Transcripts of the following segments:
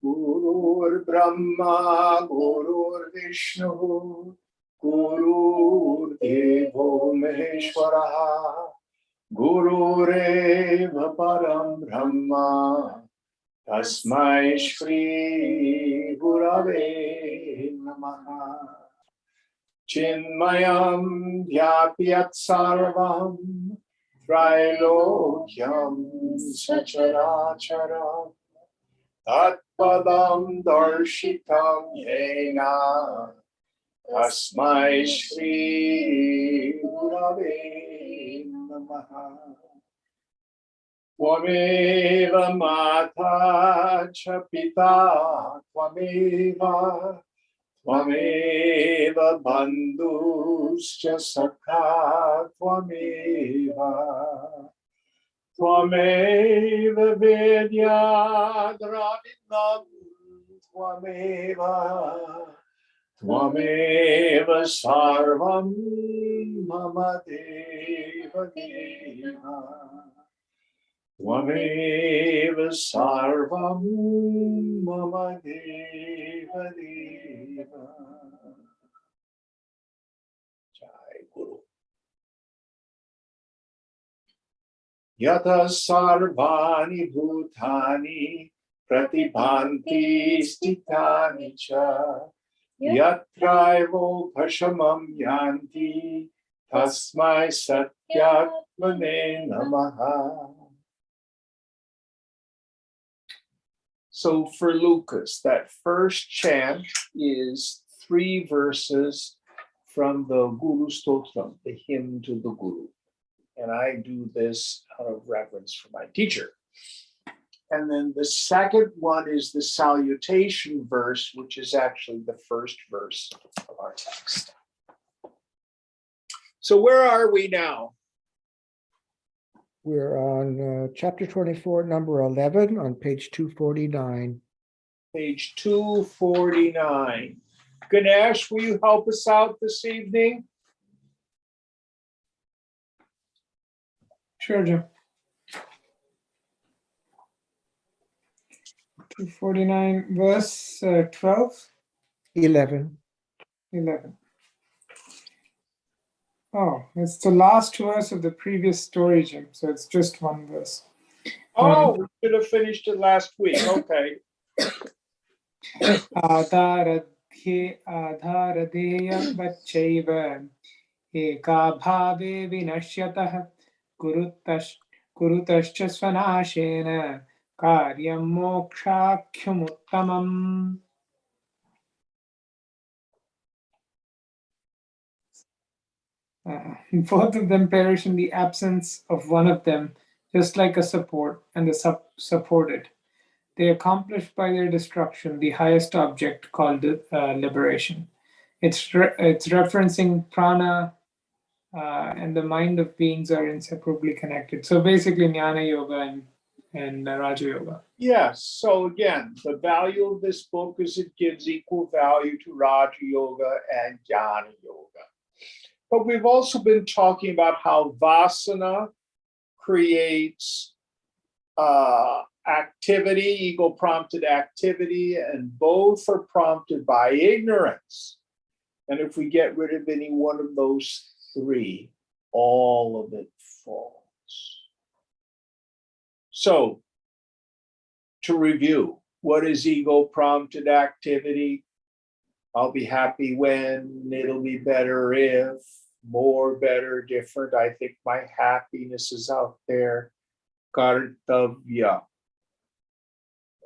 Gurur Brahma, Gurur Vishnu, Gurur Devo Maheshwara, Gurureva Param Brahma, Tasmai Shri Gurave Namaha. Chinmayam Vyapyat Sarvam, Trilokyam Sacharacharam, Tatpadam Darshitam Yena, Tasmai Shri Gurave Namaha. Tvameva Mata Cha Pita, Tvameva Bandhuscha Sakha, Tvameva Vidya Dravidam, Tvameva Sarvam Mama Deva Deva, Tvameva Sarvam Mama Deva Deva. Jai Guru. Yata sarvani bhutani pratibhanti stitani cha yatraivo bhashamam yanti tasmai satyatmane namaha. So for Lucas, that first chant is 3 verses from the Guru Stotram, the hymn to the Guru. And I do this out of reverence for my teacher. And then the second one is the salutation verse, which is actually the first verse of our text. So where are we now? We're on chapter 24, number 11, on page 249. Page 249. Ganesh, will you help us out this evening? Sure, Jim. 249, verse 12? 11. 11. Oh, it's the last verse of the previous story, Jim, so it's just one verse. Oh, we should have finished it last week. Okay. Adharadhe adharadeya vachaiva eka bhave vinashyatah kurutascha svanashena karyam mokshakhyam uttamam. Both of them perish in the absence of one of them, just like a support and the supported. They accomplish by their destruction the highest object called liberation. It's referencing prana, and the mind of beings are inseparably connected. So basically, Jnana Yoga and Raja Yoga. Yes. So again, the value of this book is it gives equal value to Raja Yoga and Jnana Yoga. But we've also been talking about how Vasana creates activity, ego-prompted activity, and both are prompted by ignorance. And if we get rid of any one of those 3, all of it falls. So, to review, what is ego-prompted activity? I'll be happy when, it'll be better if, more, better, different. I think my happiness is out there. Kartavya,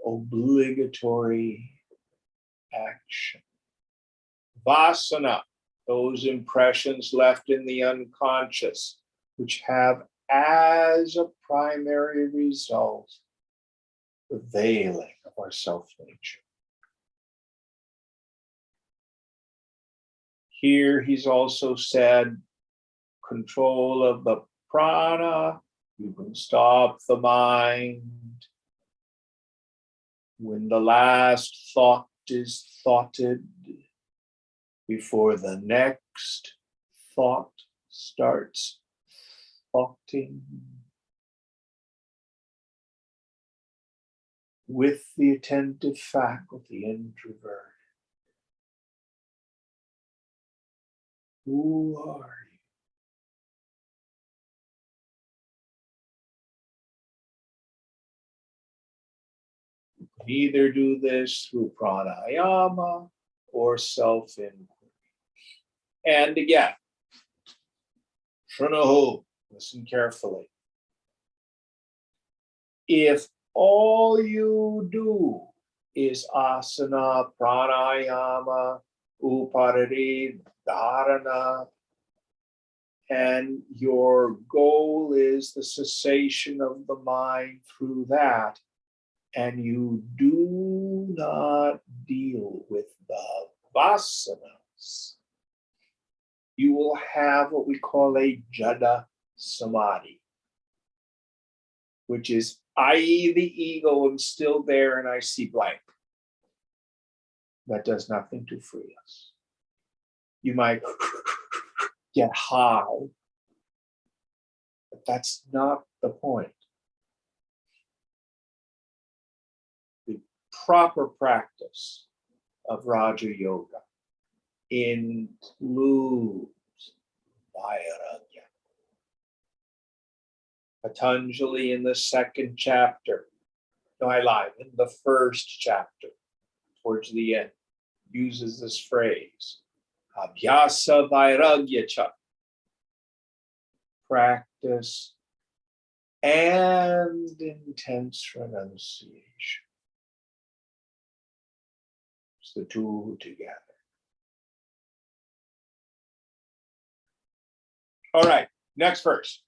obligatory action. Vasana, those impressions left in the unconscious, which have as a primary result the veiling of our self-nature. Here he's also said, control of the prana, you can stop the mind. When the last thought is thoughted, before the next thought starts thoughting, with the attentive faculty introverted. Who are you? You can either do this through pranayama or self-inquiry. And again, Shrunahu, listen carefully. If all you do is asana, pranayama, uparari, dharana, and your goal is the cessation of the mind through that, and you do not deal with the vasanas, you will have what we call a jada samadhi, which is I, the ego, am still there and I see blank. That does nothing to free us. You might get high, but that's not the point. The proper practice of Raja Yoga includes vairagya. Patanjali in the second chapter, no, I lied, in the first chapter, towards the end, uses this phrase, abhyasa vairagya cha, practice and intense renunciation. It's the two together. All right, next verse.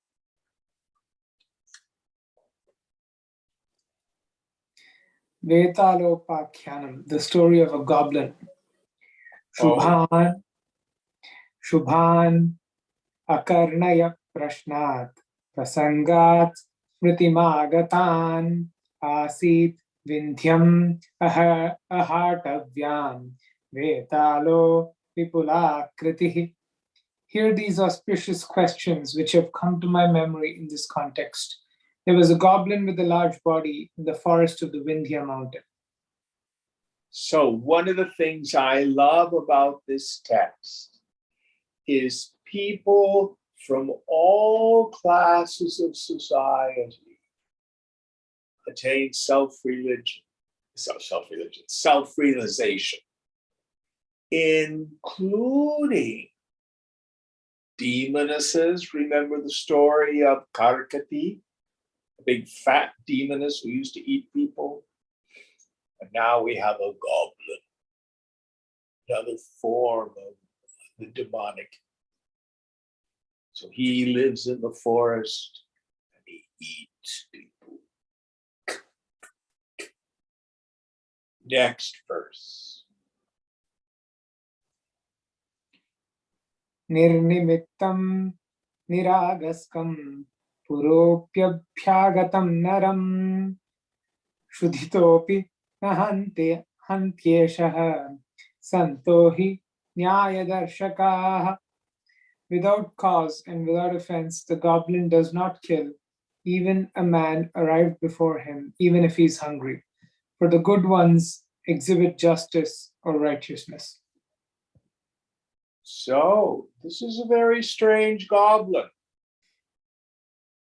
Vetalopakyanam, the story of a goblin. Shubhan akarnaya prashnat prasangat smritimagatan asit vindhyam ahartavyam vetalo vipulakritihi. Hear these auspicious questions which have come to my memory in this context. There was a goblin with a large body in the forest of the Vindhya mountain. So one of the things I love about this text is people from all classes of society attain self-realization, including demonesses. Remember the story of Karkati, a big fat demoness who used to eat people? And now we have a goblin, another form of the demonic. So he lives in the forest and he eats people. Next verse. Nirnimittam niragaskam puropyabhyagatam naram shudhitopi nahante hantyeshaha santohi nyayadarshakaha. Without cause and without offense, the goblin does not kill even a man arrived before him, even if he is hungry. For the good ones exhibit justice or righteousness. So this is a very strange goblin.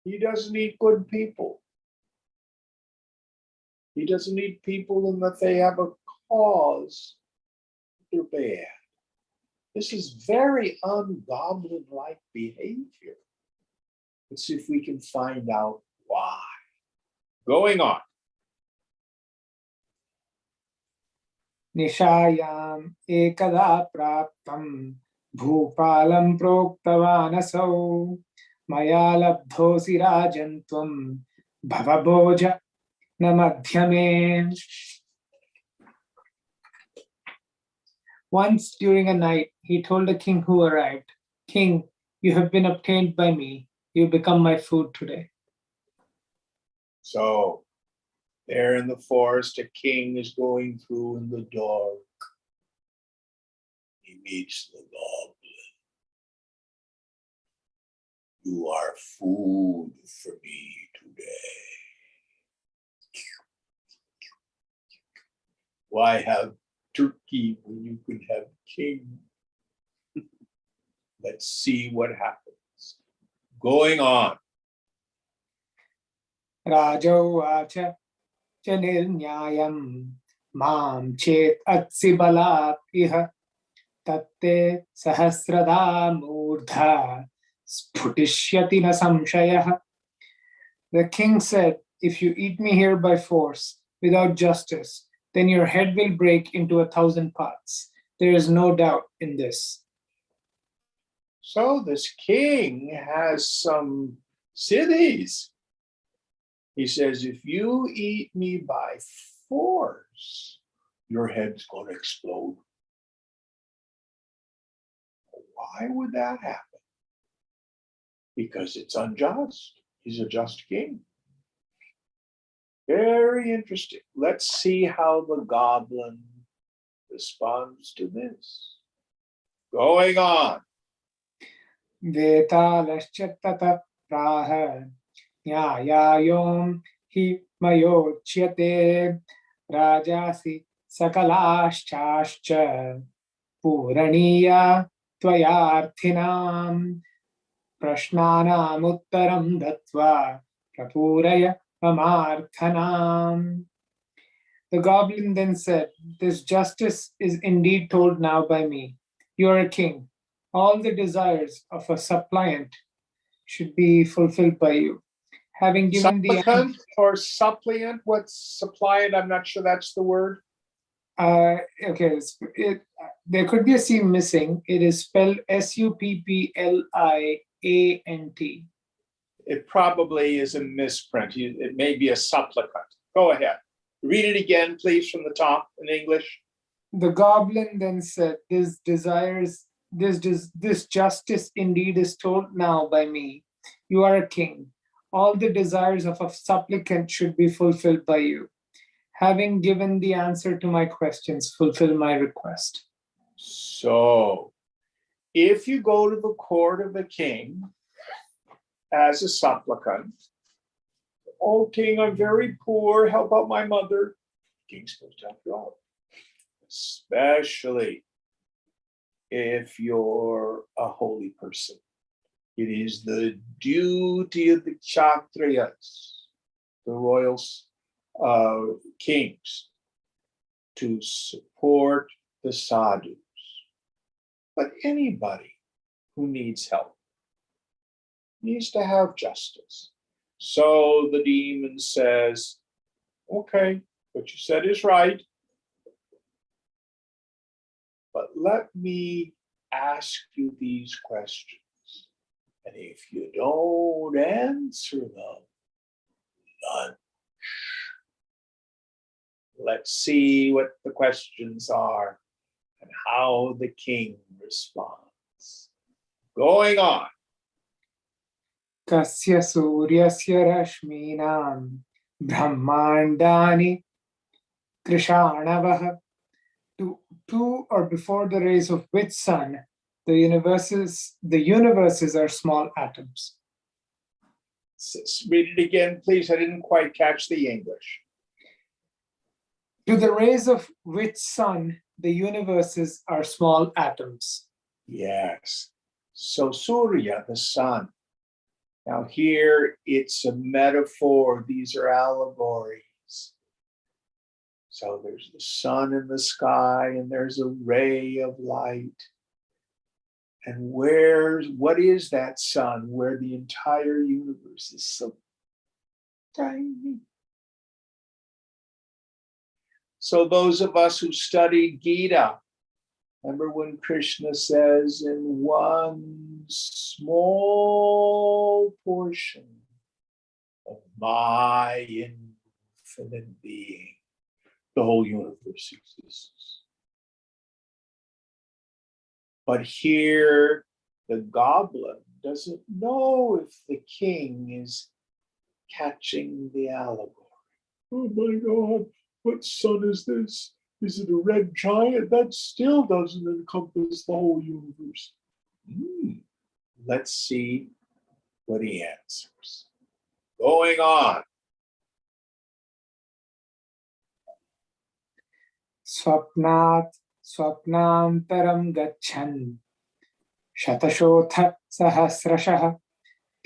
He doesn't eat good people. He doesn't eat people in that they have a cause. They're bad. This is very ungoblin-like behavior. Let's see if we can find out why. Going on. Nishayam ekada praptam Bhupalam proktavanasau maya labdhosi rajantvam bhavabhoja namadhyame. Once during a night, he told the king who arrived, "King, you have been obtained by me. You become my food today." So there in the forest, a king is going through in the dark. He meets the goblin. You are food for me today. Why have turkey when you could have king? Let's see what happens. Going on. Rajauvacha cha nirnyayam mam chet atsi balat iha tatte sahasrada murdha sputishyati na samshayah. The king said, "If you eat me here by force, without justice, then your head will break into 1,000 parts. There is no doubt in this." So this king has some cities. He says, if you eat me by force, your head's going to explode. Why would that happen? Because it's unjust. He's a just king. Very interesting. Let's see how the goblin responds to this. Going on. Vetalascha tata praha nyayayom hi mayochyate rajasi sakalaschascha puraniya tvayarthinam prashnanam uttaram datva prapuraya mamarthanam. The goblin then said, "This justice is indeed told now by me. You are a king. All the desires of a suppliant should be fulfilled by you. Having given Supplicant or suppliant? What's suppliant? I'm not sure that's the word. okay, there could be a C missing. It is spelled Suppliant. It probably is a misprint. It may be a supplicant. Go ahead. Read it again, please, from the top in English. The goblin then said, "This justice indeed is told now by me. You are a king. All the desires of a supplicant should be fulfilled by you. Having given the answer to my questions, fulfill my request." So, if you go to the court of the king as a supplicant, "Oh, king, I'm very poor. Help out my mother." The king's supposed to help you out. Especially if you're a holy person. It is the duty of the Kshatriyas, the royal kings, to support the sadhus. But anybody who needs help needs to have justice. So the demon says, "Okay, what you said is right. But let me ask you these questions. And if you don't answer them, lunch." Let's see what the questions are and how the king responds. Going on. Kasya suryasya rashminam brahmandani krishanavah. To or before the rays of which sun the universes are small atoms. Read it again, please. I didn't quite catch the English. To the rays of which sun the universes are small atoms. Yes. So Surya, the sun. Now here it's a metaphor. These are allegories. So there's the sun in the sky and there's a ray of light. And what is that sun where the entire universe is so tiny? So those of us who studied Gita Remember when Krishna says, in one small portion of my infinite being, the whole universe exists. But here, the goblin doesn't know if the king is catching the allegory. Oh my God, what sun is this? Is it a red giant? That still doesn't encompass the whole universe. Let's see what he answers. Going on. Swapnat swapnantaram gachan shatashotha sahasrashah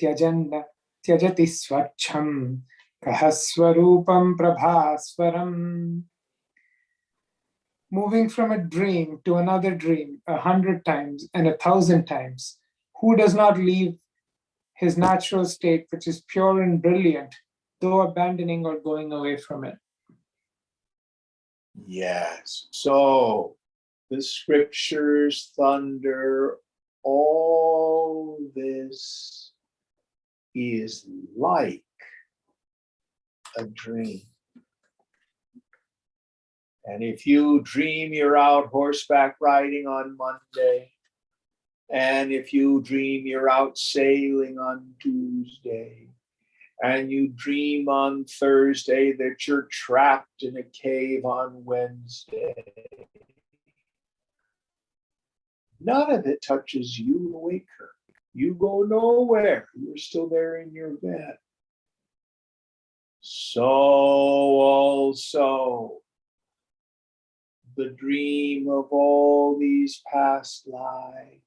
tyajati swachham kahaswarupam prabhaswaram. Moving from a dream to another dream 100 times and 1,000 times, who does not leave his natural state, which is pure and brilliant, though abandoning or going away from it? Yes. So the scriptures thunder, all this is like a dream. And if you dream you're out horseback riding on Monday, and if you dream you're out sailing on Tuesday, and you dream on Thursday that you're trapped in a cave on Wednesday, none of it touches you, the waker. You go nowhere. You're still there in your bed. So also, the dream of all these past lives,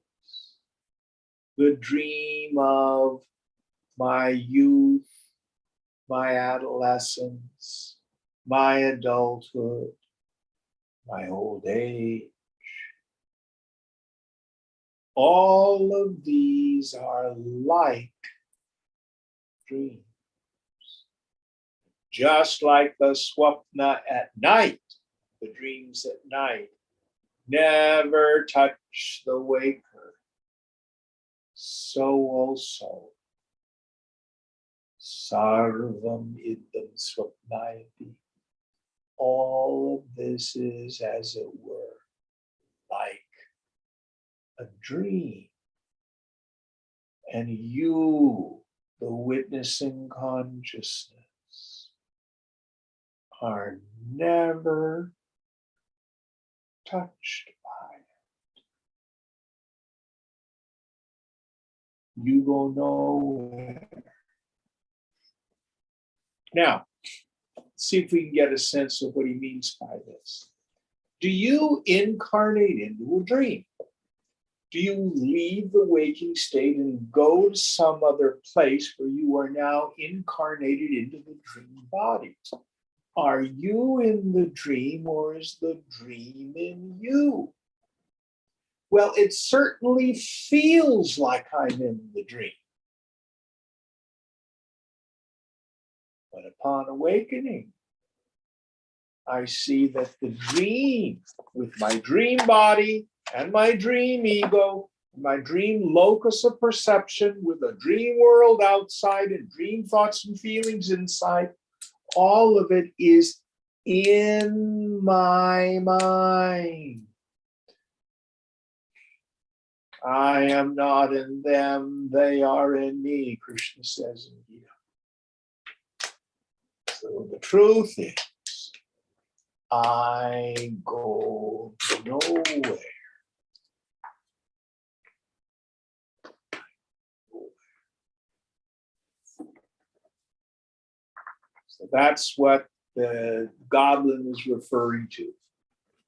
the dream of my youth, my adolescence, my adulthood, my old age. All of these are like dreams. Just like the swapna at night, the dreams at night never touch the waker. So also, sarvam idam swapnayati. All of this is, as it were, like a dream. And you, the witnessing consciousness, are never touched by it. You go nowhere. Now, see if we can get a sense of what he means by this. Do you incarnate into a dream? Do you leave the waking state and go to some other place where you are now incarnated into the dream body? Are you in the dream, or is the dream in you? Well, it certainly feels like I'm in the dream. But upon awakening, I see that the dream, with my dream body and my dream ego, my dream locus of perception, with a dream world outside and dream thoughts and feelings inside, all of it is in my mind. I am not in them, they are in me, Krishna says in Gita. So the truth is, I go nowhere. So that's what the goblin is referring to.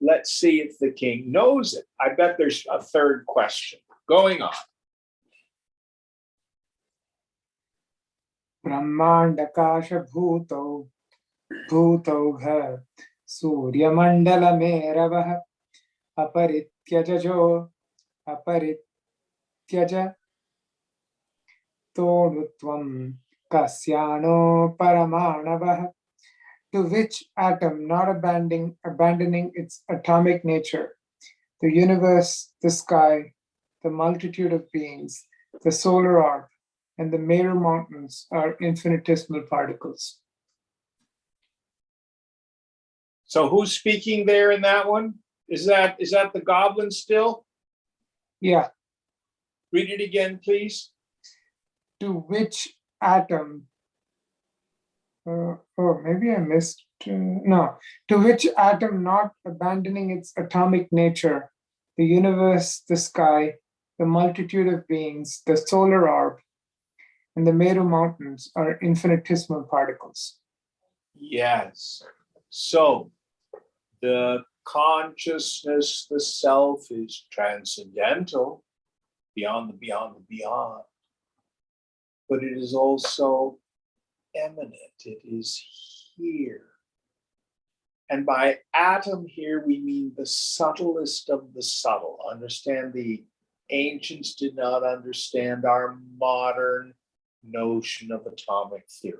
Let's see if the king knows it. I bet there's a third question. Going on. Brahmandakasha bhuto bhutogha suryamandala meravah aparityajo aparityaja tonutvam kasyano paramanavah. To which atom, not abandoning its atomic nature, the universe, the sky, the multitude of beings, the solar orb, and the Meru mountains are infinitesimal particles. So who's speaking there in that one? Is that the goblin still? Yeah, Read it again, please. to which atom, maybe I missed, no, to which atom not abandoning its atomic nature, the universe, the sky, the multitude of beings, the solar orb, and the Meru mountains are infinitesimal particles. Yes. So the consciousness, the self, is transcendental, beyond the beyond the beyond. But it is also eminent. It is here. And by atom here, we mean the subtlest of the subtle. Understand, the ancients did not understand our modern notion of atomic theory.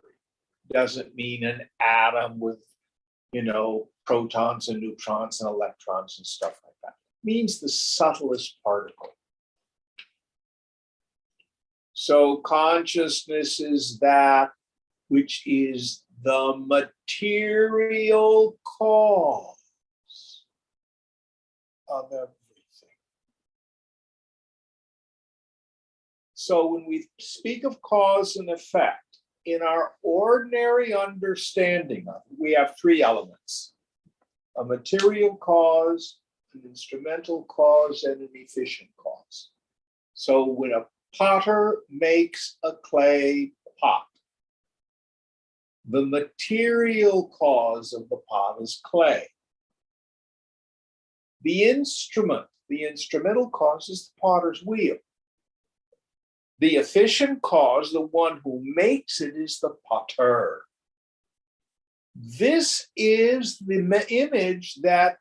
Doesn't mean an atom with, protons and neutrons and electrons and stuff like that. It means the subtlest particle. So consciousness is that which is the material cause of everything. So when we speak of cause and effect, in our ordinary understanding of it, we have three elements: a material cause, an instrumental cause, and an efficient cause. So when a potter makes a clay pot, the material cause of the pot is clay. The instrumental cause is the potter's wheel. The efficient cause, the one who makes it, is the potter. This is the image that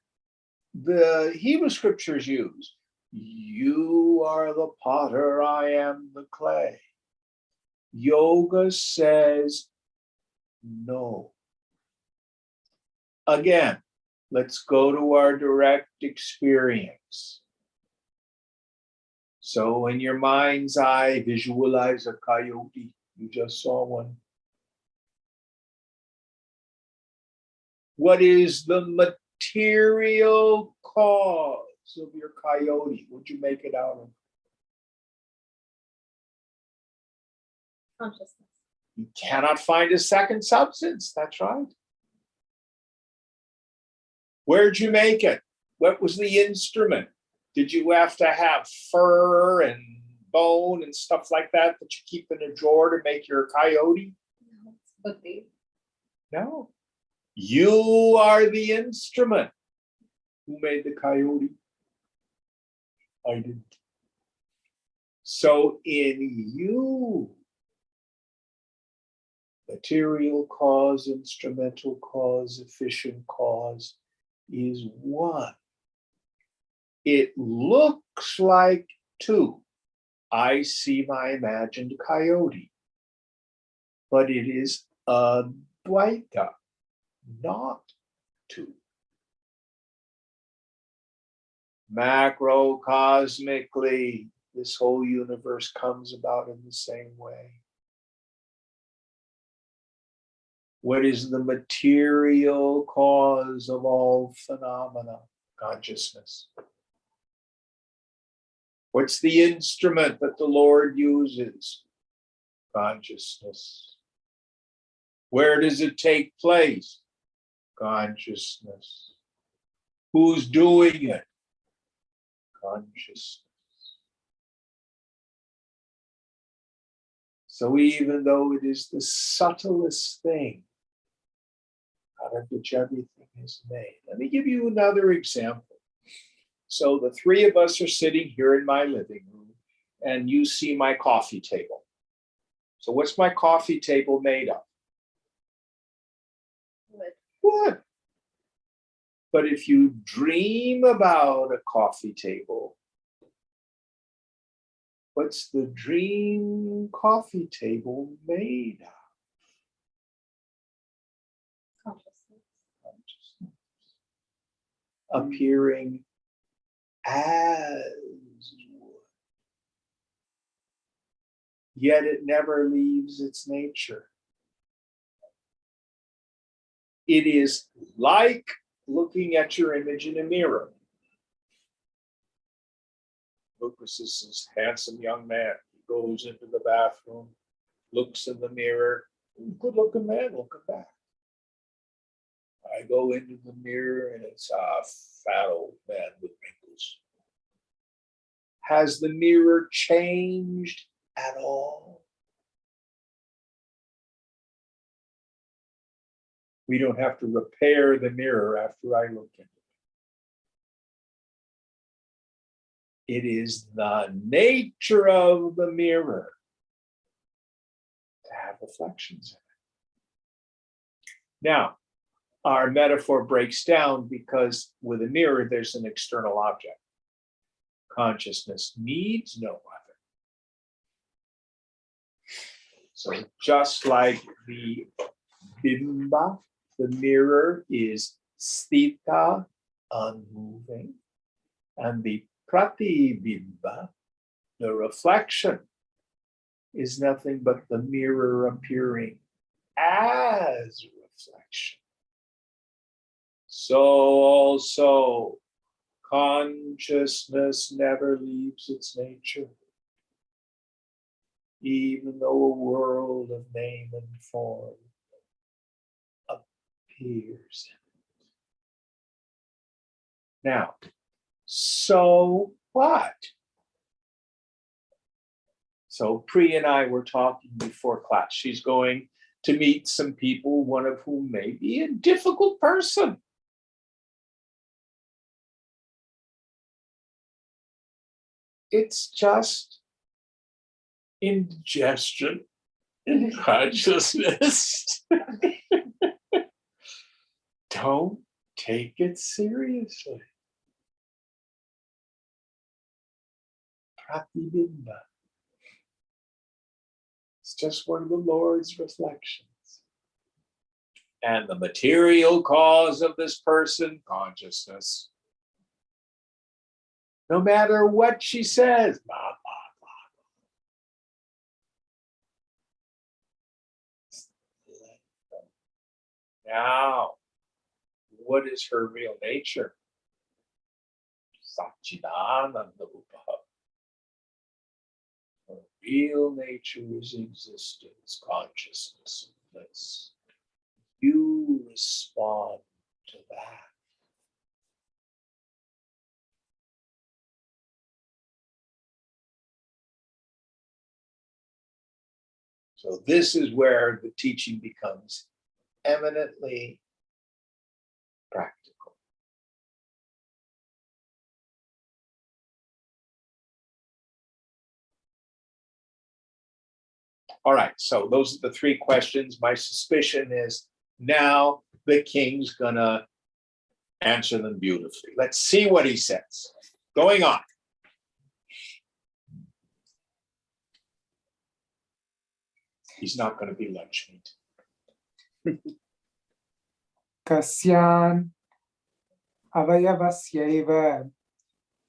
the Hebrew scriptures use. You are the potter, I am the clay. Yoga says no. Again, let's go to our direct experience. So in your mind's eye, visualize a coyote. You just saw one. What is the material cause of your coyote? What'd you make it out of? Consciousness. You cannot find a second substance. That's right. Where'd you make it? What was the instrument? Did you have to have fur and bone and stuff like that you keep in a drawer to make your coyote? No, it's buddhi. No. You are the instrument. Who made the coyote? I did. So in you, material cause, instrumental cause, efficient cause is one. It looks like two. I see my imagined coyote, but it is Advaita, not two. Macrocosmically, this whole universe comes about in the same way. What is the material cause of all phenomena? Consciousness. What's the instrument that the Lord uses? Consciousness. Where does it take place? Consciousness. Who's doing it? Consciousness. So even though it is the subtlest thing out of which everything is made. Let me give you another example. So the three of us are sitting here in my living room, and you see my coffee table. So what's my coffee table made of? Wood. Wood. But if you dream about a coffee table, what's the dream coffee table made of? Consciousness. Appearing as wood. Yet it never leaves its nature. It is like looking at your image in a mirror. Lucas is this handsome young man. He goes into the bathroom, looks in the mirror. Good looking man looking back. I go into the mirror and it's a fat old man with wrinkles. Has the mirror changed at all? We don't have to repair the mirror after I look in it. It is the nature of the mirror to have reflections in it. Now, our metaphor breaks down because with a mirror, there's an external object. Consciousness needs no other. So just like the bimba, the mirror is sthita, unmoving, and the pratibimba, the reflection, is nothing but the mirror appearing as reflection. So also, consciousness never leaves its nature, even though a world of name and form appears in it. Now, so what? So Pri and I were talking before class. She's going to meet some people, one of whom may be a difficult person. It's just indigestion in consciousness. Don't take it seriously. Pratibimba. It's just one of the Lord's reflections. And the material cause of this person, consciousness. No matter what she says, blah, blah, blah. Now, what is her real nature? Satchidananda Upa. Her real nature is existence, consciousness, and bliss. You respond to that. So this is where the teaching becomes eminently practical. All right, so those are the three questions. My suspicion is now the king's gonna answer them beautifully. Let's see what he says. Going on. He's not going to be lunch meat. Kasyan avayavasyaiva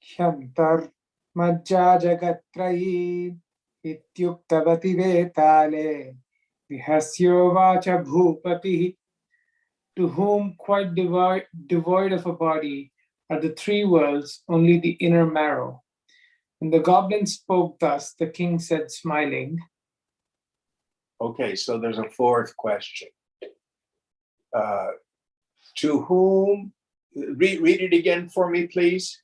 hyantar majja jagatrayi ityuktavati vetale vihasyo vacha bhupati. To whom quite devoid of a body are the three worlds, only the inner marrow. When the goblin spoke thus, the king said, smiling. Okay, so there's a fourth question. To whom, read it again for me, please.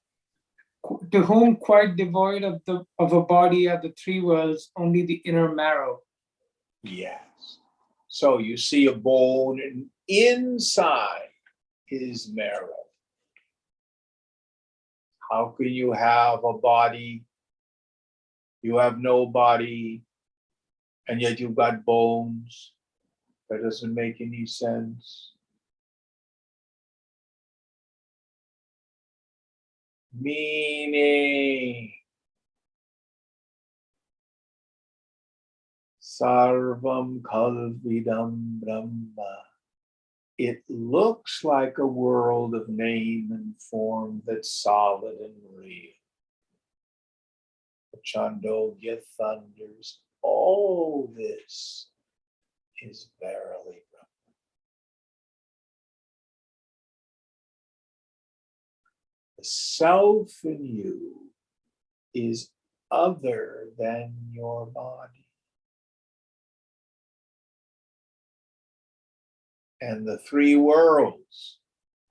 To whom quite devoid of a body are the three worlds, only the inner marrow. Yes. So you see a bone, and inside is marrow. How can you have a body? You have no body, and yet you've got bones. That doesn't make any sense. Meaning, sarvam khalvidam brahma It looks like a world of name and form that's solid and real. The Chandogya thunders, all this is verily Brahman. The self in you is other than your body. And the three worlds,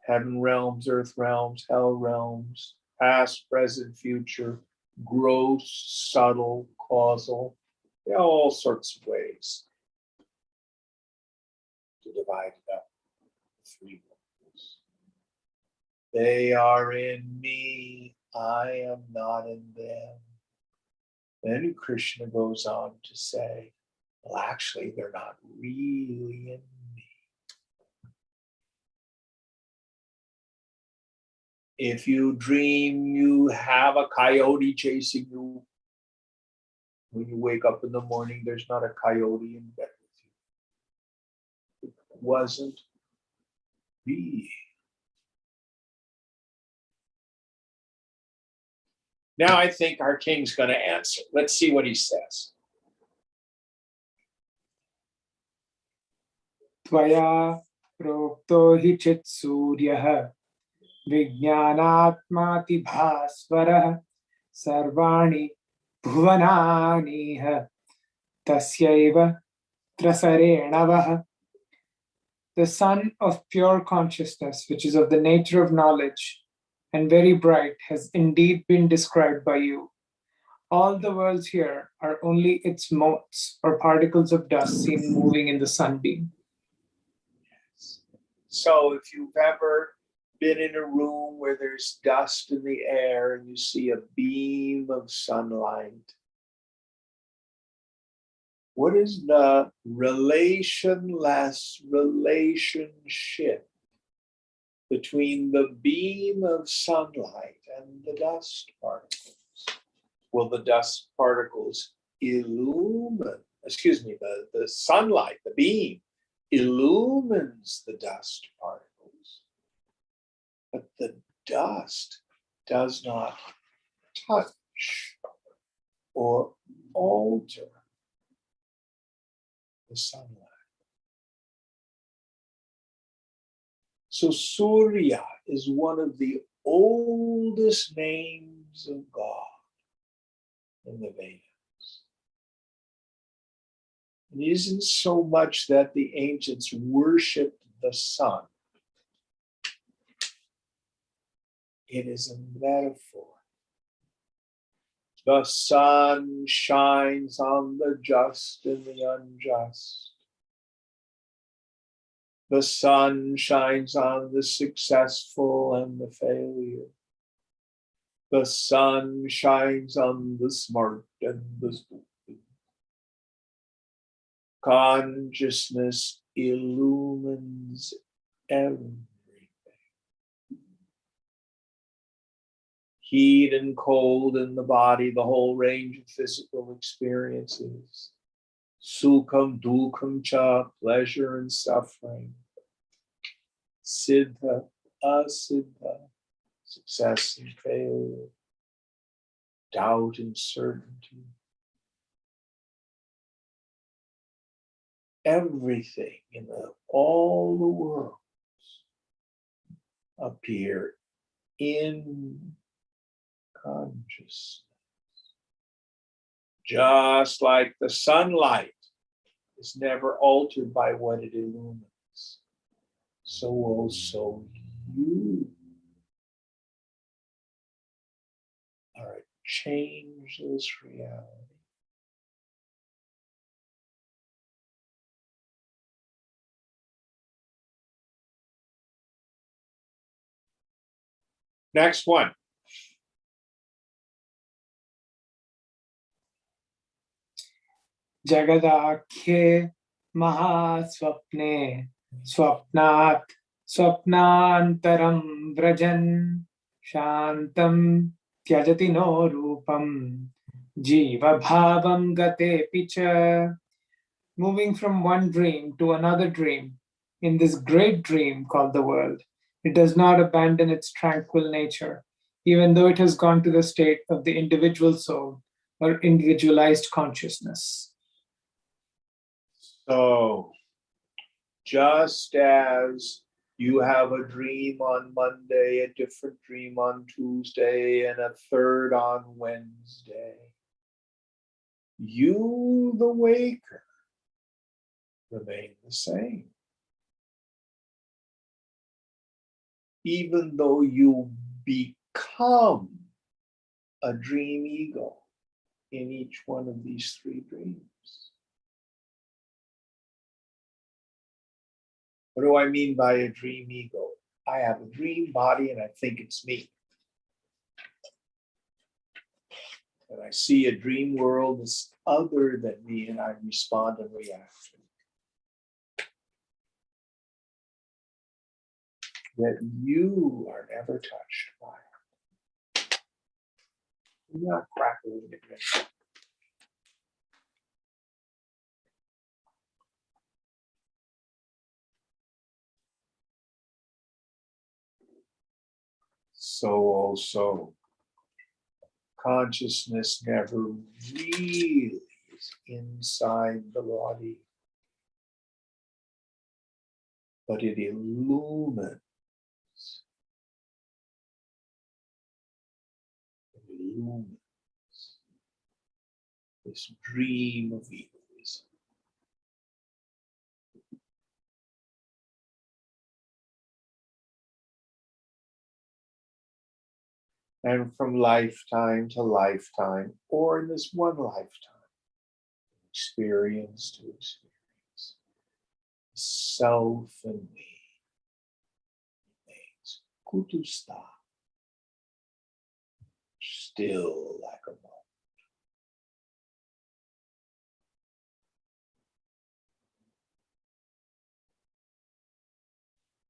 heaven realms, earth realms, hell realms, past, present, future, gross, subtle, causal, there are all sorts of ways to divide it up. Three worlds. They are in me, I am not in them. Then Krishna goes on to say, well, actually, they're not really in me. If you dream you have a coyote chasing you, when you wake up in the morning, there's not a coyote in bed with you. It wasn't me. Now I think our king's going to answer. Let's see what he says. Tvaya prokto hi chit suryah vijnanatmati bhasvarah sarvani bhuvananiha tasyaiva trasarenavah. The sun of pure consciousness, which is of the nature of knowledge and very bright, has indeed been described by you. All the worlds here are only its motes or particles of dust seen moving in the sunbeam. So if you've ever been in a room where there's dust in the air and you see a beam of sunlight, what is the relationless relationship between the beam of sunlight and the dust particles? Well, the dust particles illumine, the sunlight, the beam, illumines the dust particles. But the dust does not touch or alter the sunlight. So Surya is one of the oldest names of God in the Vedas. It isn't so much that the ancients worshipped the sun. It is a metaphor. The sun shines on the just and the unjust. The sun shines on the successful and the failure. The sun shines on the smart and the stupid. Consciousness illumines everything. Heat and cold in the body, the whole range of physical experiences. Sukham, dukham cha, pleasure and suffering. Siddha, asiddha, success and failure. Doubt and certainty. Everything in all the worlds appear in consciousness. Just like the sunlight is never altered by what it illumines, so also you are a changeless reality. Next one. Jagadakhe mahaswapne swapnat swapnantaram vrajan shantam tyajati no rupam jiva bhavam gate picha. Moving from one dream to another dream, in this great dream called the world. It does not abandon its tranquil nature, even though it has gone to the state of the individual soul or individualized consciousness. So, just as you have a dream on Monday, a different dream on Tuesday, and a third on Wednesday, you, the waker, remain the same. Even though you become a dream ego in each one of these three dreams. What do I mean by a dream ego? I have a dream body and I think it's me. And I see a dream world that's other than me and I respond and react. That you are never touched by it. You're not crackling the drink. So also, consciousness never really is inside the body, but it illumines. It illumines this dream of egoism. And from lifetime to lifetime, or in this one lifetime, experience to experience, self and me remains kutusta, still like a moment.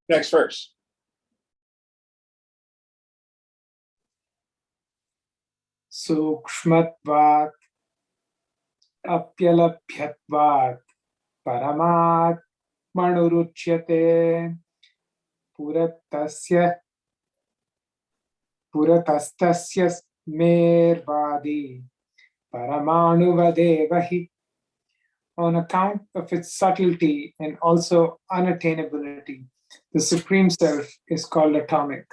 Next verse. Sukshmatvat apyalabhyatvat paramat manuruchyate puratastasya mervadi paramanuvadevahi. On account of its subtlety and also unattainability, the Supreme Self is called atomic.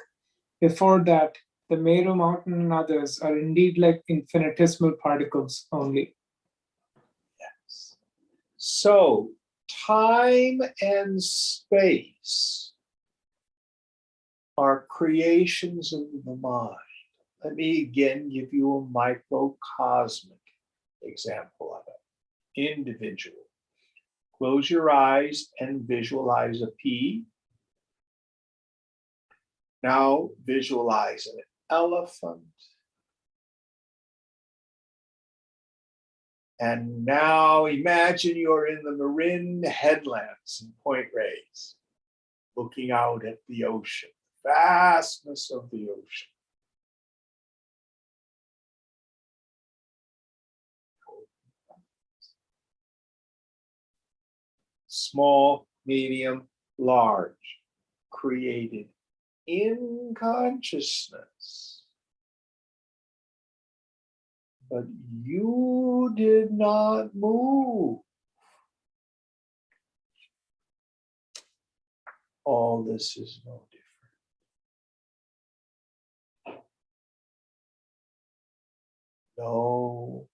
Before that, the Meru mountain and others are indeed like infinitesimal particles only. Yes. So, time and space are creations of the mind. Let me again give you a microcosmic example of it. Individual. Close your eyes and visualize a pea. Now visualize an elephant. And now imagine you're in the Marin headlands in Point Reyes, looking out at the ocean, vastness of the ocean. Small, medium, large, created in consciousness. But you did not move. All this is no different. No.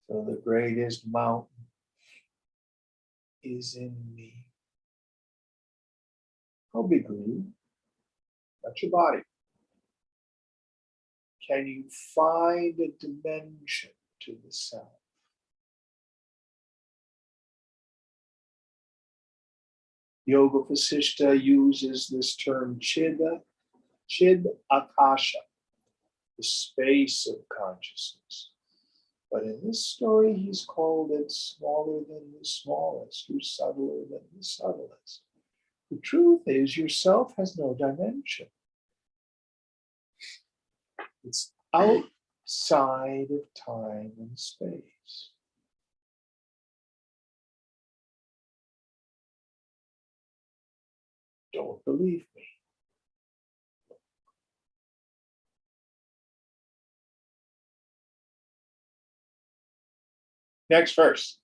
So the greatest mountain is in me. How big are you? That's your body. Can you find a dimension to the self? Yoga Vasishtha uses this term chid akasha, the space of consciousness. But in this story, he's called it smaller than the smallest, or subtler than the subtlest. The truth is, yourself has no dimension. It's outside of time and space. Don't believe me. Next verse.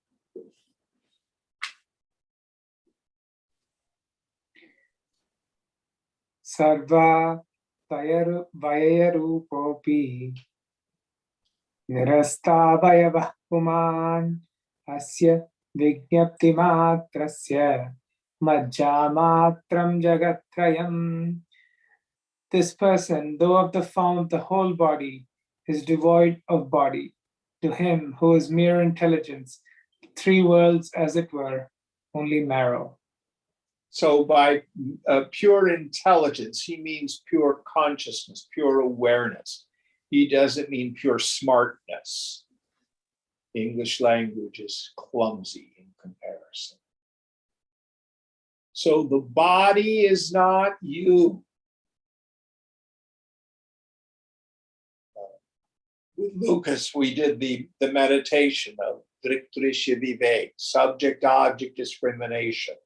Sarva vayarupopi nirasthavayavah puman asya vignaptimatrasya majjamatram jagatrayam. This person, though of the form of the whole body, is devoid of body. To him who is mere intelligence, three worlds as it were, only marrow. So by pure intelligence, he means pure consciousness, pure awareness. He doesn't mean pure smartness. English language is clumsy in comparison. So the body is not you. With Lucas, we did the meditation of Driktrishya Vivek, subject-object discrimination.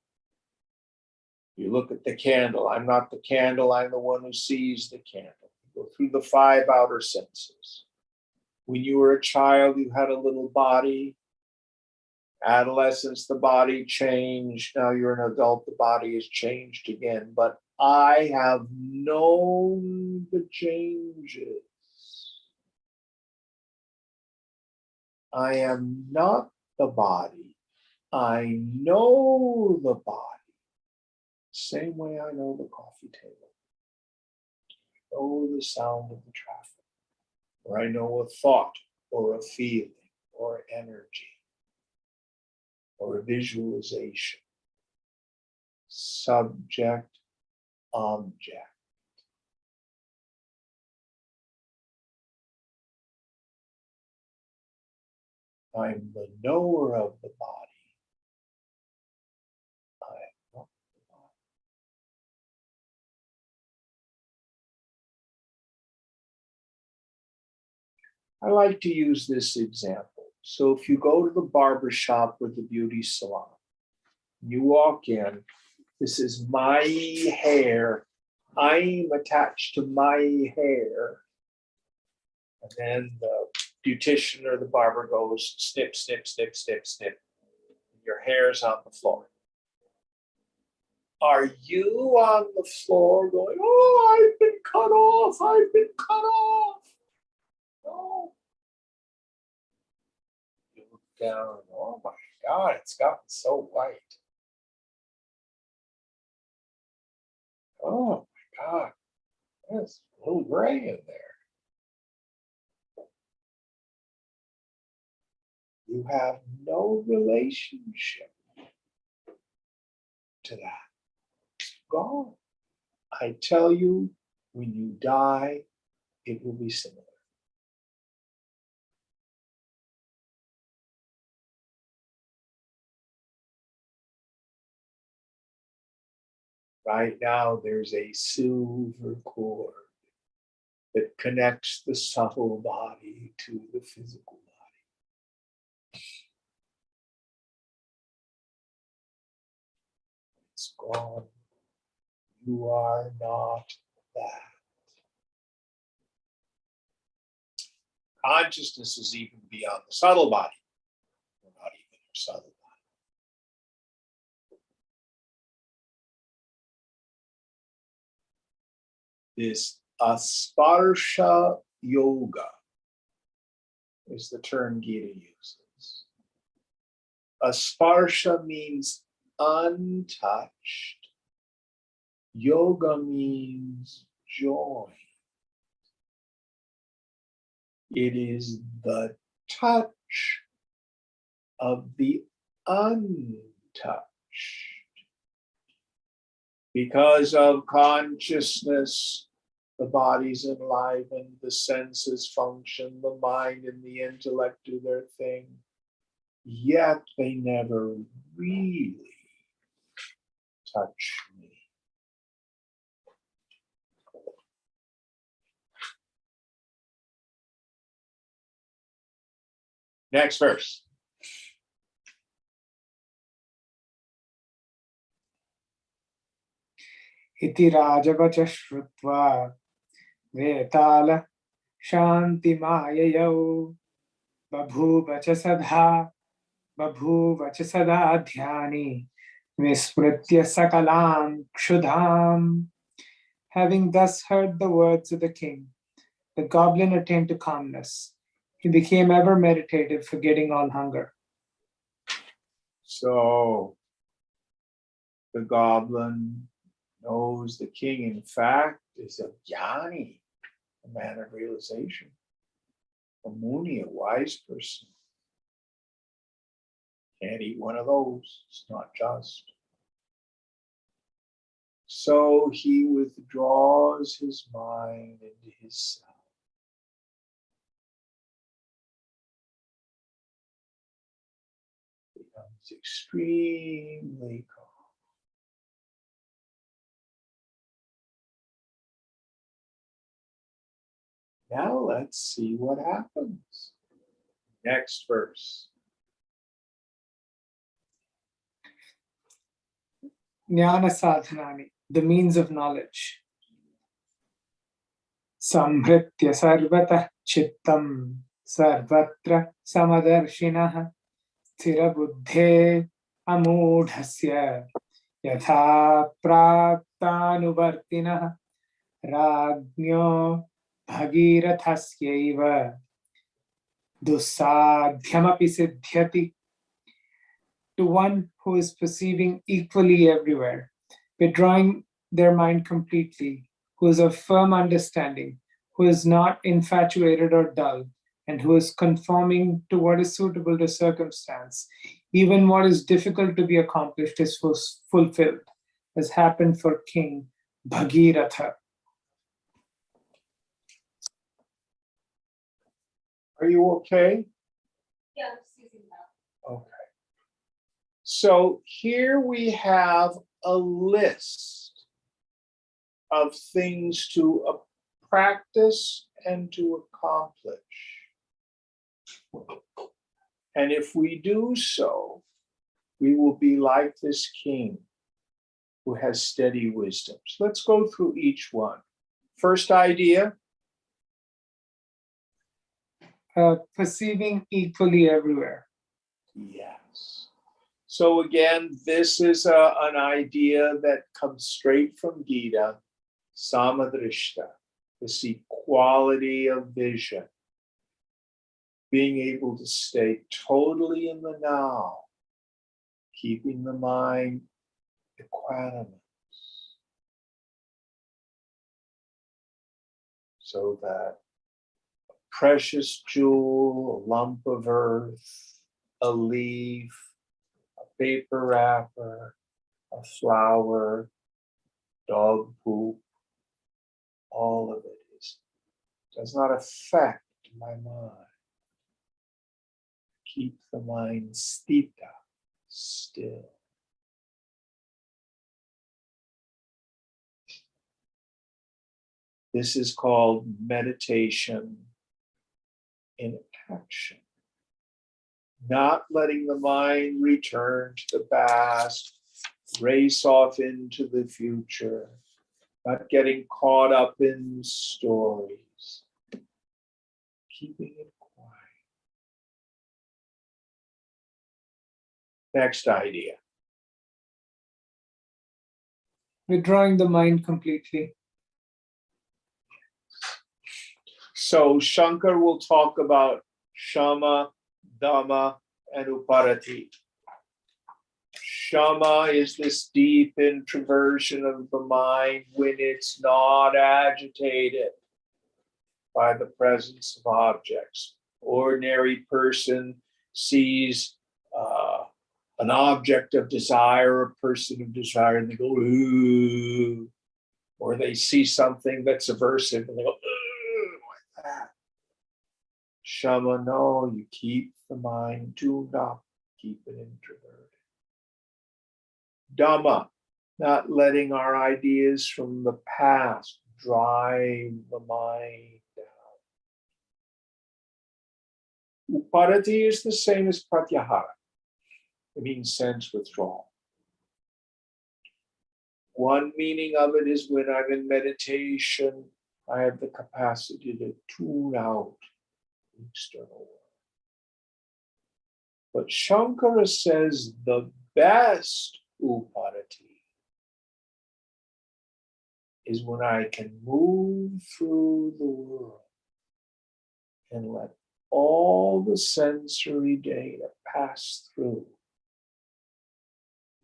You look at the candle. I'm not the candle. I'm the one who sees the candle. You go through the five outer senses. When you were a child, you had a little body. Adolescence, the body changed. Now you're an adult, the body has changed again. But I have known the changes. I am not the body. I know the body. Same way I know the coffee table. I know the sound of the traffic. Or I know a thought, or a feeling, or energy, or a visualization. Subject, object. I'm the knower of the body. I am not the body. I like to use this example. So if you go to the barber shop or the beauty salon, you walk in, this is my hair. I'm attached to my hair. And then the beautician or the barber goes snip, snip, snip, snip, snip. Your hair's on the floor. Are you on the floor going, oh, I've been cut off, I've been cut off? No. You look down, oh my God, it's gotten so white. Oh my God, there's a little gray in there. You have no relationship to that. It's gone. I tell you, when you die, it will be similar. Right now, there's a silver cord that connects the subtle body to the physical body. It's gone. You are not that. Consciousness is even beyond the subtle body. We're not even your subtle body. This asparsha yoga is the term Gita uses. Asparsha means untouched. Yoga means joy. It is the touch of the untouched. Because of consciousness, the body's enlivened, the senses function, the mind and the intellect do their thing, yet they never really touch me. Next verse. Iti rajavacha shrutva vetala shanti mayayau babhuva cha sada dhyani vismritya sakalam kshudham. Having thus heard the words of the king, the goblin attained to calmness. He became ever meditative, forgetting all hunger. So the goblin knows the king, in fact, is a jnani, a man of realization, a muni, a wise person. Can't eat one of those. It's not just. So he withdraws his mind into his self. Becomes extremely calm. Now let's see what happens. Next verse. Jnana sadhanani, the means of knowledge. Samhritya sarvata chittam sarvatra samadarshinaha sthira buddhe amudhasya yatha praptanuvartinaha rajño bhagirathasya dusadhyamapi siddhyati. To one who is perceiving equally everywhere, withdrawing their mind completely, who is of firm understanding, who is not infatuated or dull, and who is conforming to what is suitable to circumstance, even what is difficult to be accomplished is fulfilled, as happened for King Bhagiratha. Are you okay? Yeah, I'm just using that. Okay. So here we have a list of things to practice and to accomplish. And if we do so, we will be like this king who has steady wisdom. So let's go through each one. First idea. Perceiving equally everywhere. Yes. So again, this is an idea that comes straight from Gita, samadrishta, this equality of vision, being able to stay totally in the now, keeping the mind equanimous, so that a precious jewel, a lump of earth, a leaf, a paper wrapper, a flower, dog poop, all of it does not affect my mind. Keep the mind sthita, still. This is called meditation in action. Not letting the mind return to the past, race off into the future, not getting caught up in stories, keeping it quiet. Next idea. Withdrawing the mind completely. So Shankar will talk about Shama, Dhamma, and Uparati. Shama is this deep introversion of the mind when it's not agitated by the presence of objects. Ordinary person sees an object of desire, a person of desire, and they go, ooh. Or they see something that's aversive and they go, ooh, like that. Shama, no, you keep the mind tuned up, keep it introverted. Dhamma, not letting our ideas from the past drive the mind down. Uparati is the same as pratyahara. It means sense withdrawal. One meaning of it is when I'm in meditation, I have the capacity to tune out the external world. But Shankara says the best uparati is when I can move through the world and let all the sensory data pass through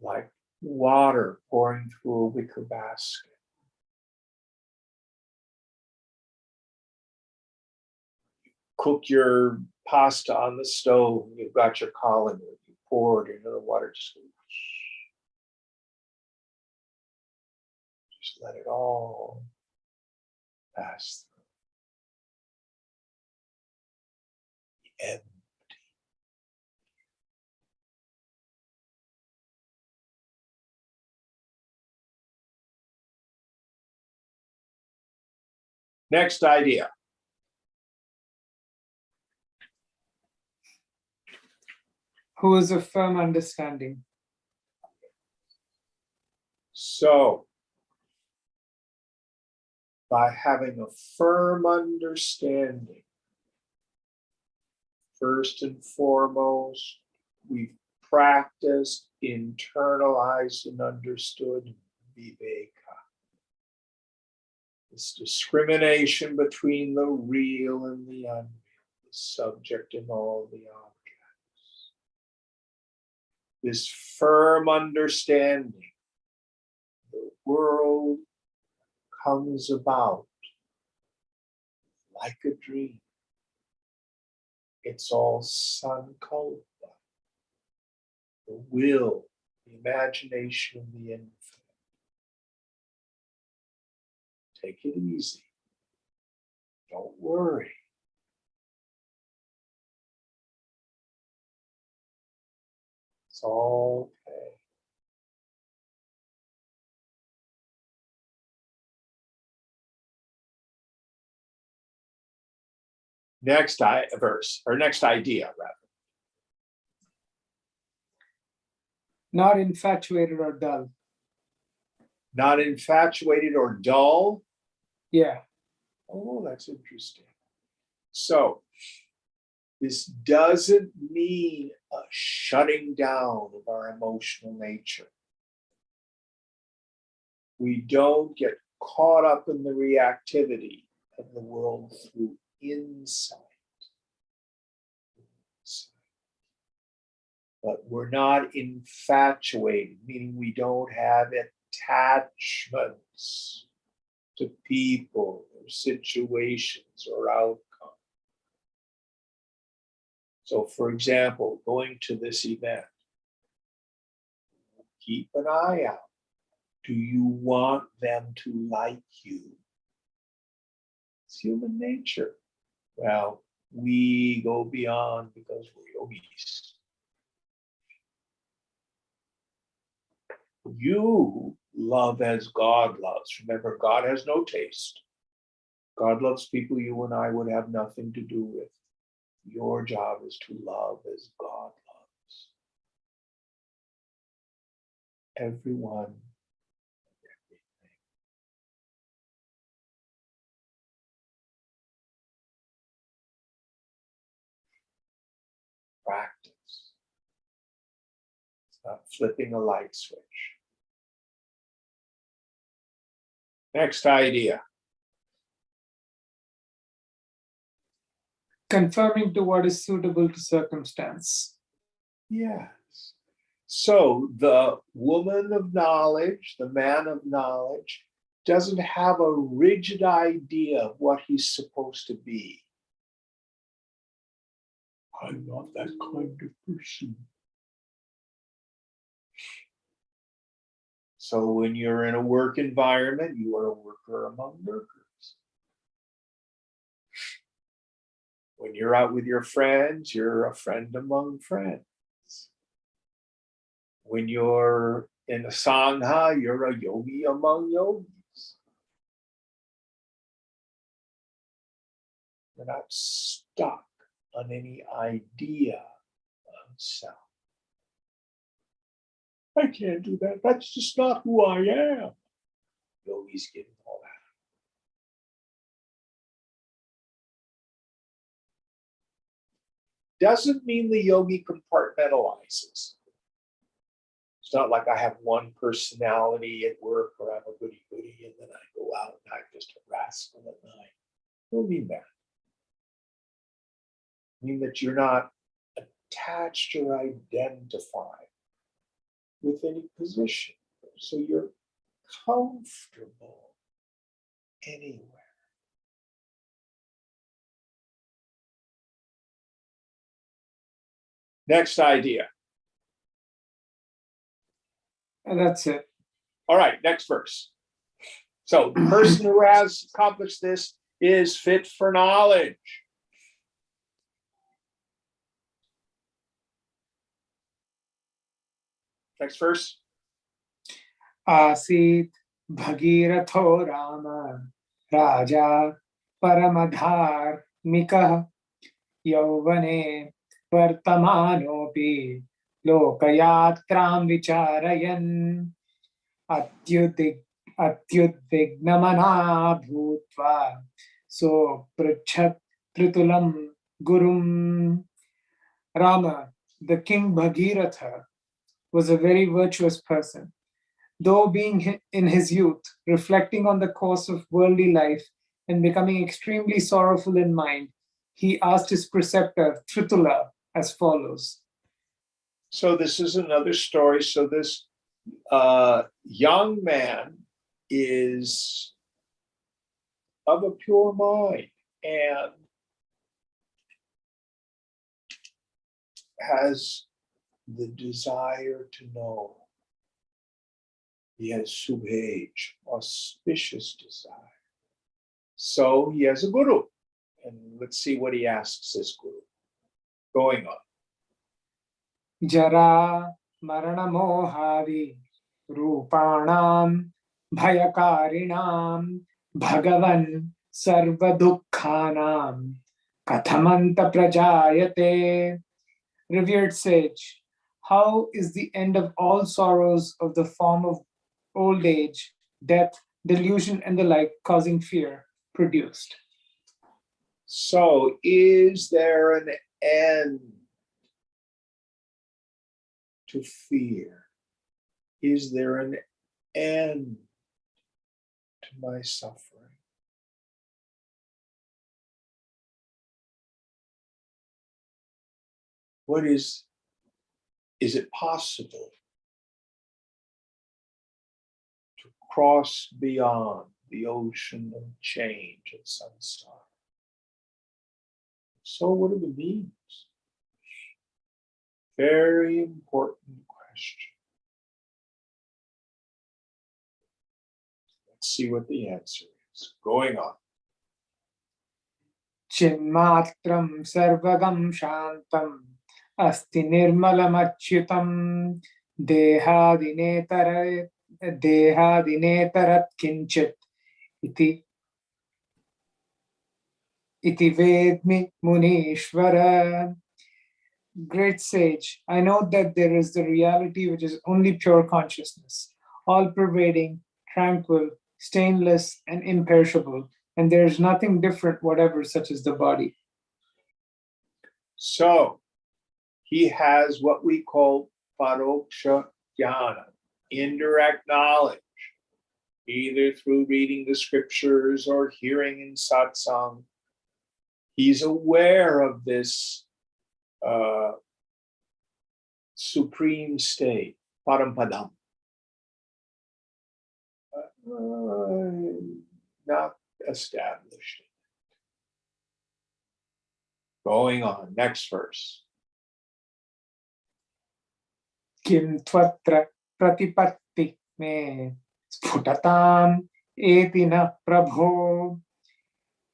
like water pouring through a wicker basket. Cook your pasta on the stove, you've got your colander, you pour it into the water, just let it all pass through. Empty. Next idea. Who is of firm understanding? So, by having a firm understanding, first and foremost, we've practiced, internalized, and understood viveka. This discrimination between the real and the unreal, the subject and all the objects. This firm understanding, the world comes about like a dream. It's all sankalpa, the will, the imagination of the infinite. Take it easy. Don't worry. It's all okay. Next verse, or next idea, rather. Not infatuated or dull. Not infatuated or dull. Yeah. Oh, that's interesting. So, this doesn't mean a shutting down of our emotional nature. We don't get caught up in the reactivity of the world through insight. But we're not infatuated, meaning we don't have attachments to people or situations or outcomes. So, for example, going to this event, keep an eye out. Do you want them to like you? It's human nature. Well, we go beyond because we're yogis. You love as God loves. Remember, God has no taste. God loves people you and I would have nothing to do with. Your job is to love as God loves. Everyone, everything. Practice. It's not flipping a light switch. Next idea. Conforming to what is suitable to circumstance. Yes. So the woman of knowledge, the man of knowledge, doesn't have a rigid idea of what he's supposed to be. I'm not that kind of person. So when you're in a work environment, you are a worker among workers. When you're out with your friends, you're a friend among friends. When you're in a sangha, you're a yogi among yogis. You're not stuck on any idea of self. I can't do that. That's just not who I am. Yogi's getting all that. Doesn't mean the yogi compartmentalizes. It's not like I have one personality at work or I'm a goody goody and then I go out and I'm just a rascal at night. Don't mean that. Mean that you're not attached or identified with any position. So you're comfortable anywhere. Next idea. And that's it. All right, next verse. So the person who has accomplished this is fit for knowledge. Next verse. Asit Bhagiratho Rama Raja Paramadhar Mikah Yauvane Vartamanopi Lokayatram Vicharayan Atyudvignamana Bhutva So Prachat Tritulam Gurum. Rama, the king Bhagiratha, was a very virtuous person. Though being in his youth, reflecting on the course of worldly life and becoming extremely sorrowful in mind, he asked his preceptor, Tritula, as follows. So this is another story. So this young man is of a pure mind and has the desire to know. He has subhej, auspicious desire. So he has a guru. And let's see what he asks his guru. Going on. Jara Marana Mohadi Rupanam Bhayakarinam Bhagavan Sarva Dukkhanam Kathamanta Prajayate. Revered sage, how is the end of all sorrows of the form of old age, death, delusion, and the like causing fear produced? So is there an end to fear? Is there an end to my suffering? What is it possible to cross beyond the ocean of change and samsara? So what are the means? Very important question. Let's see what the answer is. Going on. Chinmatram sarvagam shantam asti nirmalam achyutam dehadinetarat kinchit iti vedmi munishvara. Great sage, I know that there is the reality which is only pure consciousness, all-pervading, tranquil, stainless, and imperishable, and there is nothing different whatever such as the body. So he has what we call paroksha jnana, indirect knowledge, either through reading the scriptures or hearing in satsang. He's aware of this supreme state, parampadam. Not established. Going on, next verse. Kim tvatra pratipatti me sputatam etina prabho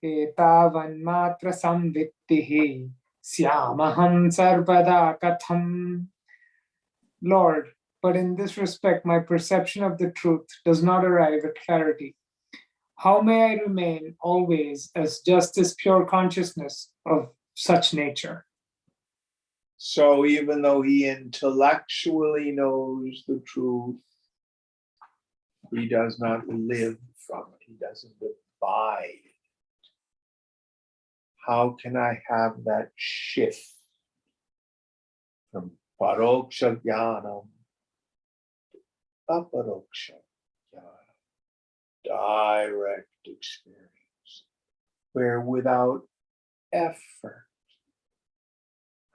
etavan matra samvittihi syamaham sarvada katham. Lord, but in this respect my perception of the truth does not arrive at clarity. How may I remain always as just this pure consciousness of such nature. So even though he intellectually knows the truth, he does not live from it. He doesn't abide. How can I have that shift from paroksha jnanam to aparoksha jnanam, direct experience, where without effort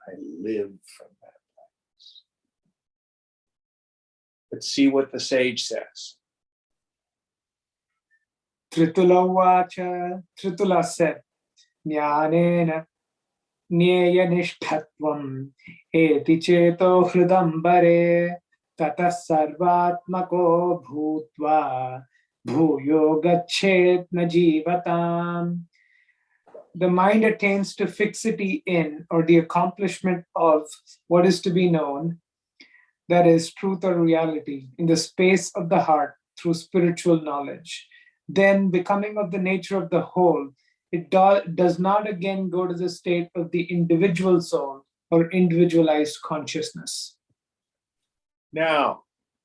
I live from that place? Let's see what the sage says. Tritula Vacha, Tritula said, Jnanena Nyeya Nishthatvam Eti Cheto Hrudambare Tata Sarvatmako Bhutva Bhuyo Gachet Najivatam. The mind attains to fixity in, or the accomplishment of, what is to be known, that is truth or reality, in the space of the heart through spiritual knowledge. Then, becoming of the nature of the whole, it does not again go to the state of the individual soul or individualized consciousness. Now,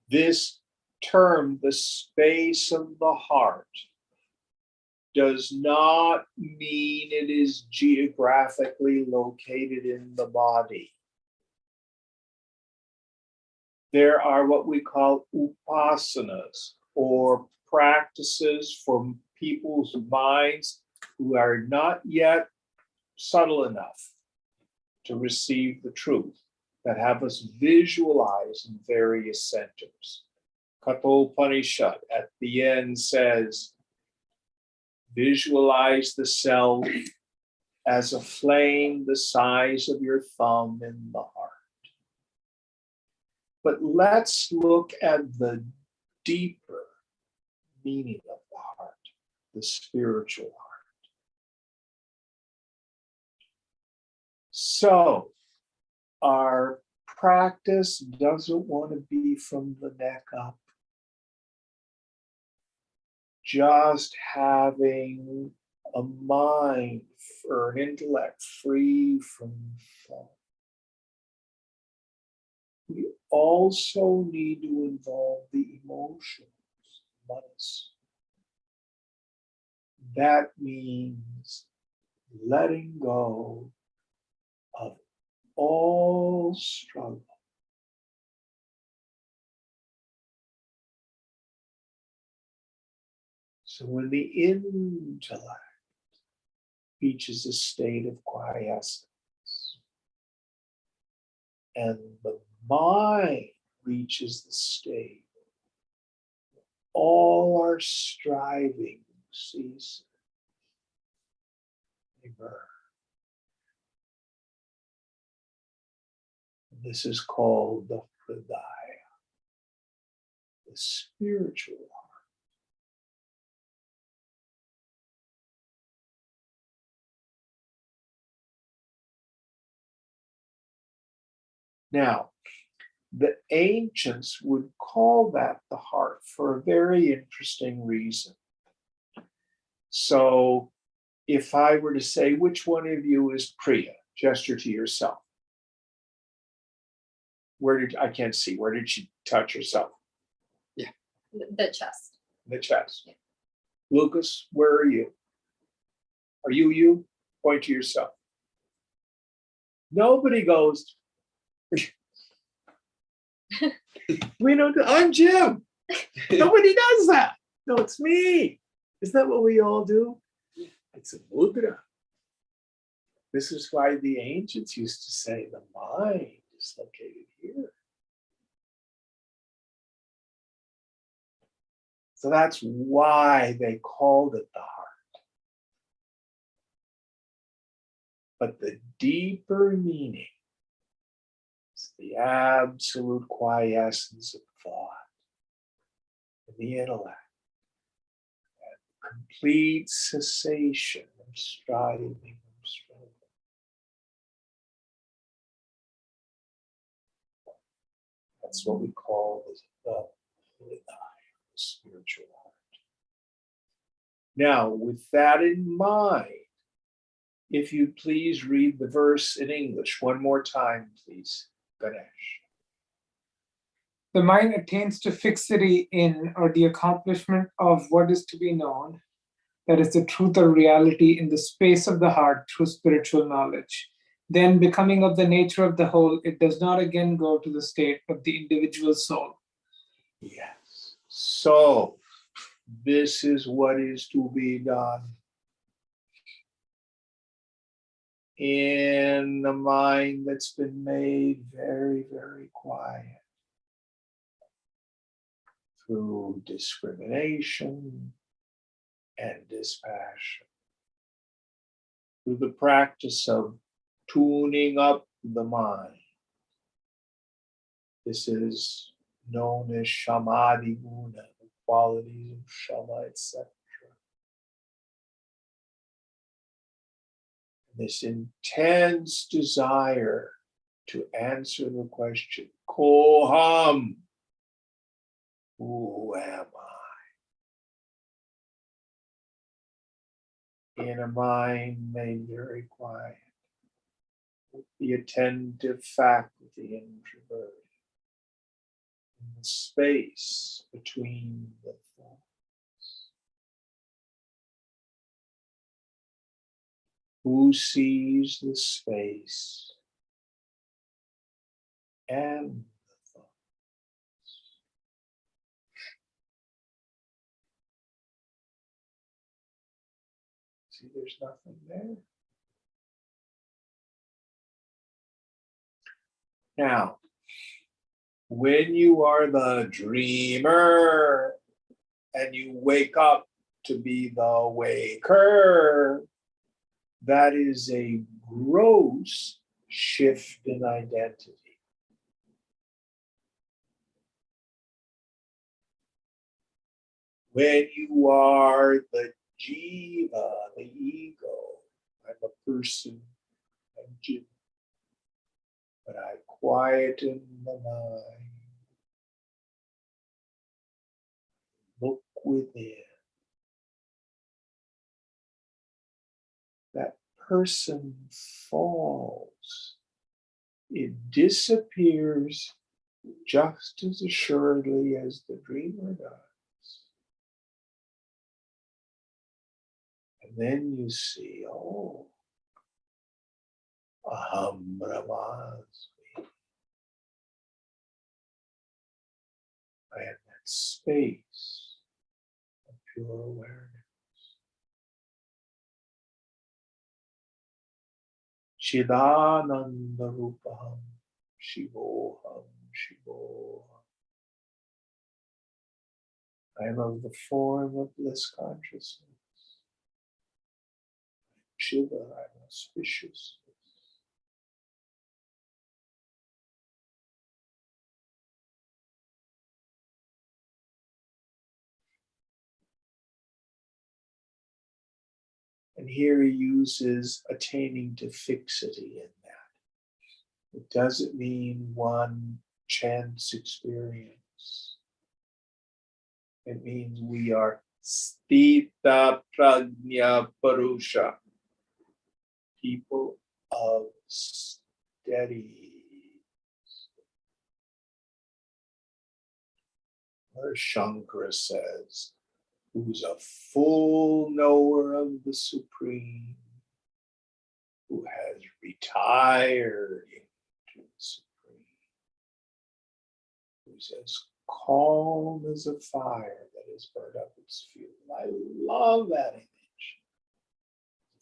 this term, the space of the heart, does not mean it is geographically located in the body. There are what we call upasanas, or practices for people's minds who are not yet subtle enough to receive the truth, that have us visualize in various centers. Kathopanishad at the end says, visualize the self as a flame the size of your thumb in the heart. But let's look at the deeper meaning of the heart, the spiritual heart. So, our practice doesn't want to be from the neck up. Just having a mind or an intellect free from thought. We also need to involve the emotions, manas. That means letting go of all struggle. So when the intellect reaches a state of quiescence and the mind reaches the state, all our striving ceases. They burn. This is called the Hridaya, the spiritual heart. Now, the ancients would call that the heart for a very interesting reason. So, if I were to say, which one of you is Priya? Gesture to yourself. I can't see, where did she touch herself? The chest. The chest. Yeah. Lucas, where are you? Are you? Point to yourself. Nobody goes, we don't, I'm Jim. Nobody does that. No, it's me. Isn't that what we all do? It's a mudra. This is why the ancients used to say the mind is located here. So that's why they called it the heart. But the deeper meaning is the absolute quiescence of thought and the intellect, and complete cessation of striving and struggle. That's what we call the spiritual heart. Now, with that in mind, If you please read the verse in English one more time, please, Ganesh. The mind attains to fixity in or the accomplishment of what is to be known, that is the truth or reality in the space of the heart through spiritual knowledge. Then, becoming of the nature of the whole, it does not again go to the state of the individual soul. Yes. So, this is what is to be done in the mind that's been made very, very quiet through discrimination and dispassion, through the practice of tuning up the mind. This is known as Shamadhi Guna, the qualities of Shama, etc. This intense desire to answer the question, Koham, who am I? In a mind made very quiet, with the attentive faculty introverted, in the space between the thoughts. Who sees the space and the thoughts? See, there's nothing there. Now, when you are the dreamer and you wake up to be the waker, that is a gross shift in identity. When you are the jiva, the ego, I'm a person, I'm jiva, but I quieten the mind, look within. That person falls. It disappears just as assuredly as the dreamer does. And then you see, oh, aham brahmasmi. I have that space of pure awareness. Chidananda Rupaham, Shivoham, Shivoham. I am of the form of bliss consciousness. Shiva, I'm auspicious. And here he uses attaining to fixity in that. It doesn't mean one chance experience. It means we are sthita prajna parusha, people of steady. Or Shankara says, who's a full knower of the Supreme, who has retired into the Supreme, who's as calm as a fire that has burned up its fuel. I love that image.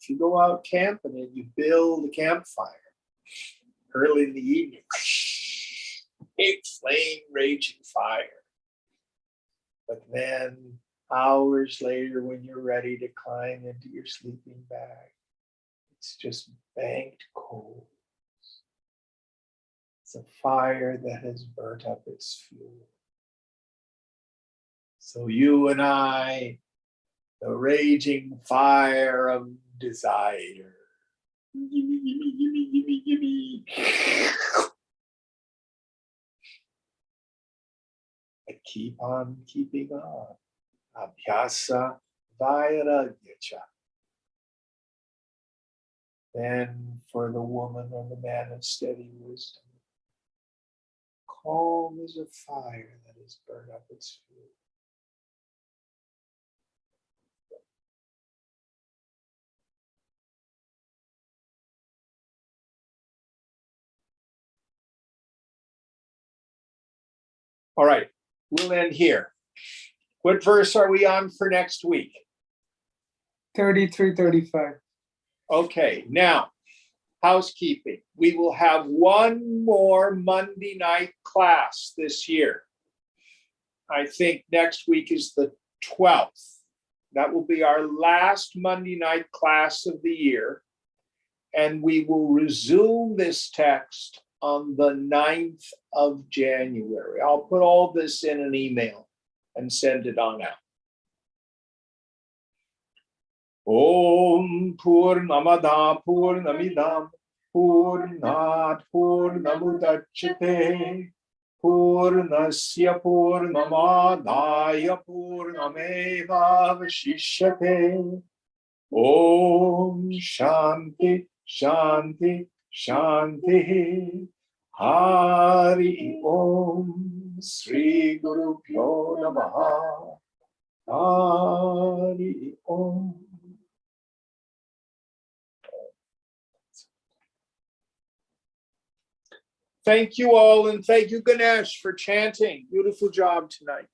If you go out camping and you build a campfire early in the evening, big flame raging fire. But then hours later, when you're ready to climb into your sleeping bag, it's just banked coals. It's a fire that has burnt up its fuel. So you and I, the raging fire of desire. Gimme, gimme, gimme, gimme, gimme. I keep on keeping on. Abhyasa vairagya cha. Then for the woman or the man of steady wisdom, calm as a fire that has burned up its fuel. All right, we'll end here. What verse are we on for next week? 33, 35. Okay, now, housekeeping. We will have one more Monday night class this year. I think next week is the 12th. That will be our last Monday night class of the year. And we will resume this text on the 9th of January. I'll put all this in an email and send it on out. Om Purnamada Purnamidam Purnat Purnamudachyate Purnasya Purnamadaya Purnameva Vasishyate. Om Shanti Shanti Shanti. Hari Om Sri Guru Pyo Namaha. Hari Om. Thank you all, and thank you, Ganesh, for chanting. Beautiful job tonight.